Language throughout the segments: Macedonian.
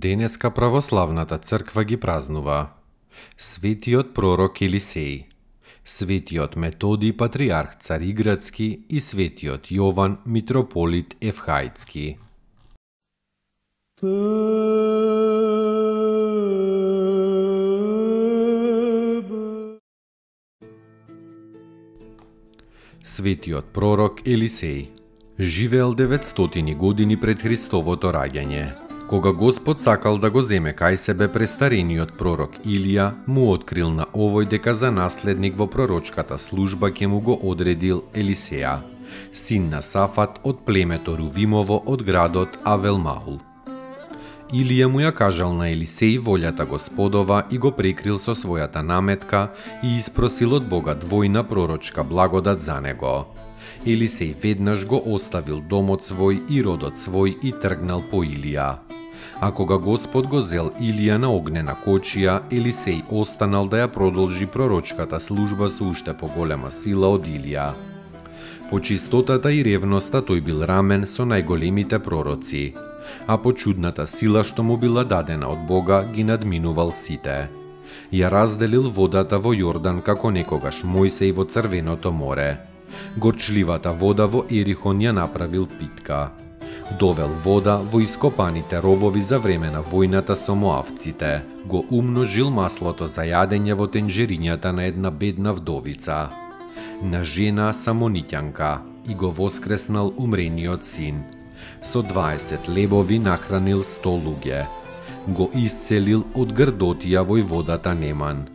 Денеска православната црква ги празнува светиот пророк Елисеј, светиот Методий патриарх Цариградски и светиот Јован митрополит Евхајдски. Светиот пророк Елисеј живеел 900 години пред Христовото раѓање. Кога Господ сакал да го земе кај себе престарениот пророк Илија, му открил на овој дека за наследник во пророчката служба ќе му го одредил Елисеја, син на Сафат од племето Рувимово од градот Авел-Маул. Илија му ја кажал на Елисеј волјата Господова и го прекрил со својата наметка и испросил од Бога двојна пророчка благодат за него. Елисеј веднаш го оставил домот свој и родот свој и тргнал по Илија. А кога Господ го зел Илија на огнена кочија, Елисеј останал да ја продолжи пророчката служба со уште поголема сила од Илија. По чистотата и ревноста тој бил рамен со најголемите пророци, а по чудната сила што му била дадена од Бога ги надминувал сите. Ја разделил водата во Јордан како некогаш Мојсеј во Црвеното море. Горчливата вода во Ерихон ја направил питка. Довел вода во ископаните ровови за време на војната со моавците. Го умножил маслото за јадење во тенџерињата на една бедна вдовица, на жена самониќанка, и го воскреснал умрениот син. Со 20 лебови нахранил 100 луѓе. Го исцелил од грдотија војводата Неман.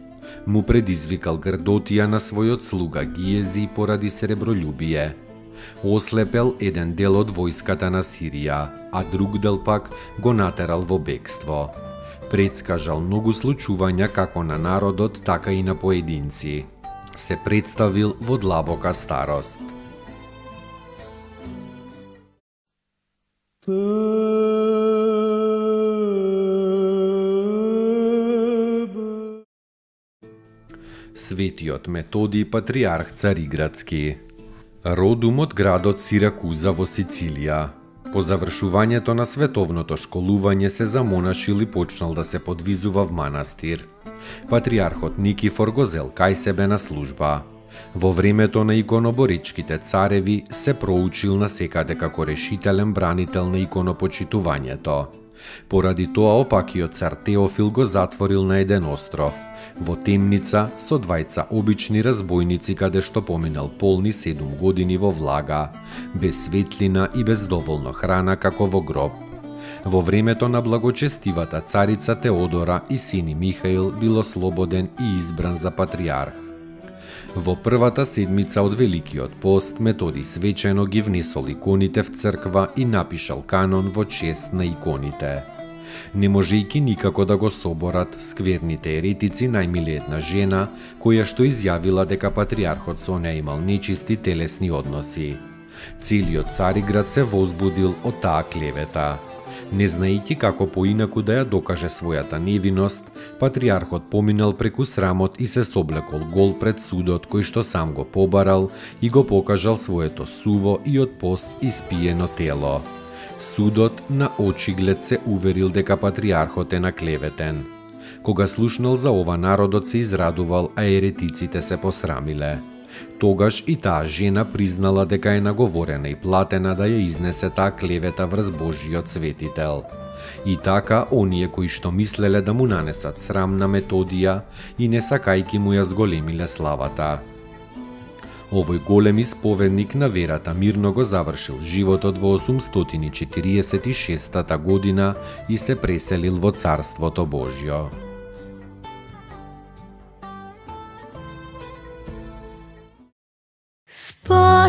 Му предизвикал грдотија на својот слуга Гиези поради сребролюбие. Ослепел еден дел од војската на Сирија, а друг дел пак го натерал во бегство. Предскажал многу случувања како на народот, така и на поединци. Се представил во длабока старост. Светиот Методий патриарх Цариградски. Родум од градот Сиракуза во Сицилија. По завршувањето на световното школување се замонашил и почнал да се подвизува в манастир. Патриархот Никифор го зел кај себе на служба. Во времето на иконоборичките цареви се проучил насекаде како решителен бранител на иконопочитувањето. Поради тоа опакиот цар Теофил го затворил на еден остров, во темница со двајца обични разбойници, каде што поминал полни 7 години во влага, без светлина и без доволно храна како во гроб. Во времето на благочестивата царица Теодора и сини Михаил бил ослободен и избран за патриарх. Во првата седмица од Великиот пост Методий свечено ги внесол иконите в црква и напишал канон во чест на иконите. Не можејќи никако да го соборат, скверните еретици најмиле една жена, која што изјавила дека патриархот со неја имал нечисти телесни односи. Целиот Цариград се возбудил од таа клевета. Не знаејќи како поинаку да ја докаже својата невиност, патриархот поминал преку срамот и се соблекол гол пред судот, кој што сам го побарал и го покажал своето суво и од пост испиено тело. Судот на очиглед се уверил дека патриархот е наклеветен. Кога слушнал за ова, народот се израдувал, а еретиците се посрамиле. Тогаш и таа жена признала дека е наговорена и платена да ја изнесе таа клевета врз Божиот светител. И така, оние кои што мислеле да му нанесат срам на Методија и не сакајки му ја зголемиле славата. Овој голем исповедник на верата мирно го завршил животот во 846 година и се преселил во Царството Божјо. Спа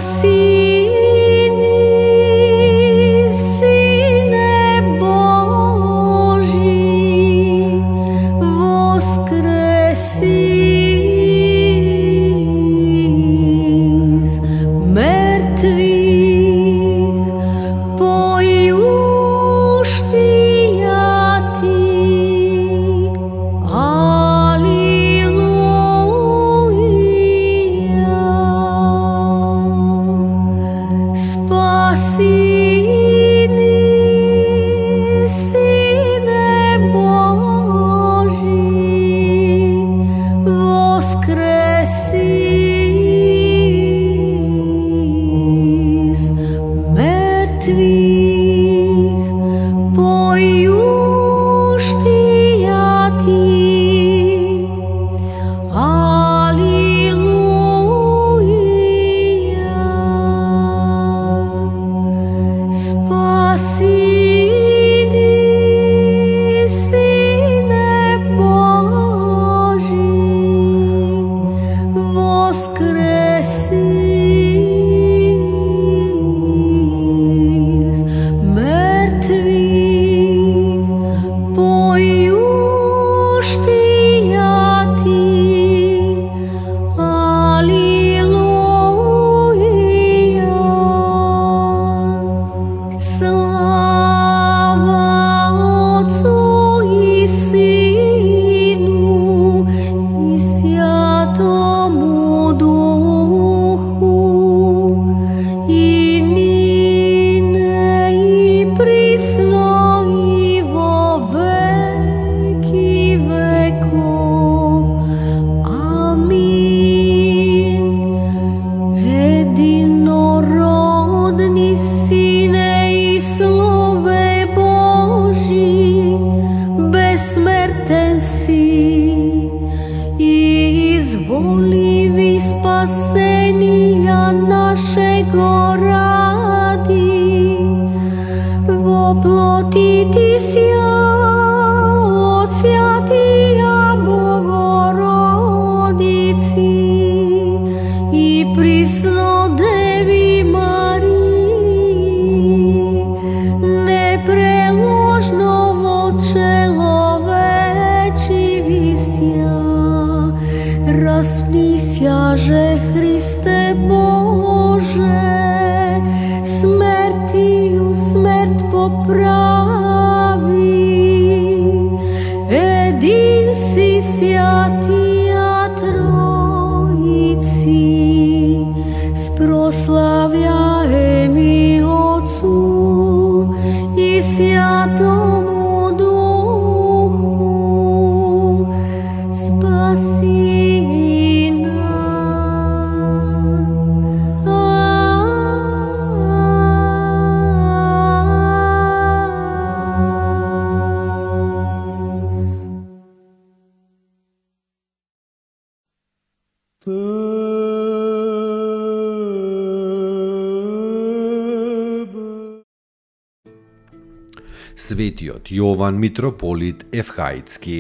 Светиот Јован митрополит Ефхајдски,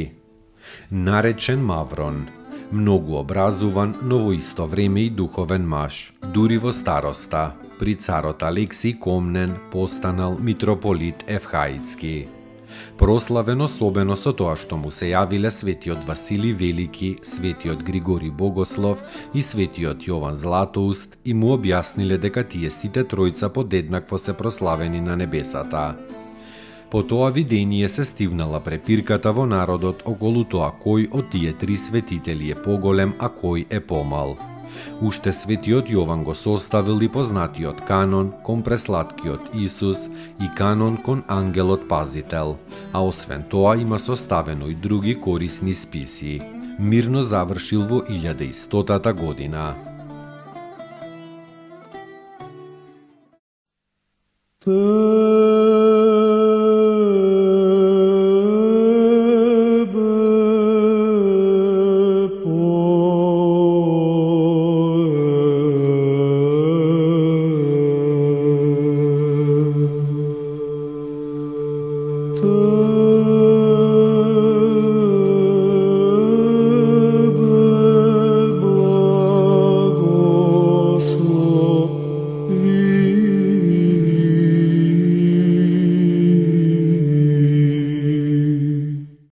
наречен Маврон, многу образуван, но во исто време и духовен маж, дури во староста, при царот Алексиј Комнен постанал митрополит Ефхајдски. Прославен особено со тоа што му се јавиле светиот Василий Велики, светиот Григори Богослов и светиот Јован Златоуст и му објасниле дека тие сите тројца подеднакво се прославени на небесата. По тоа видение се стивнала препирката во народот околу тоа кој од тие три светители е поголем, а кој е помал. Уште светиот Јован го составил и познатиот канон кон пресладкиот Исус и канон кон ангелот пазител, а освен тоа има составено и други корисни списи. Мирно завршил во 1100 година. vi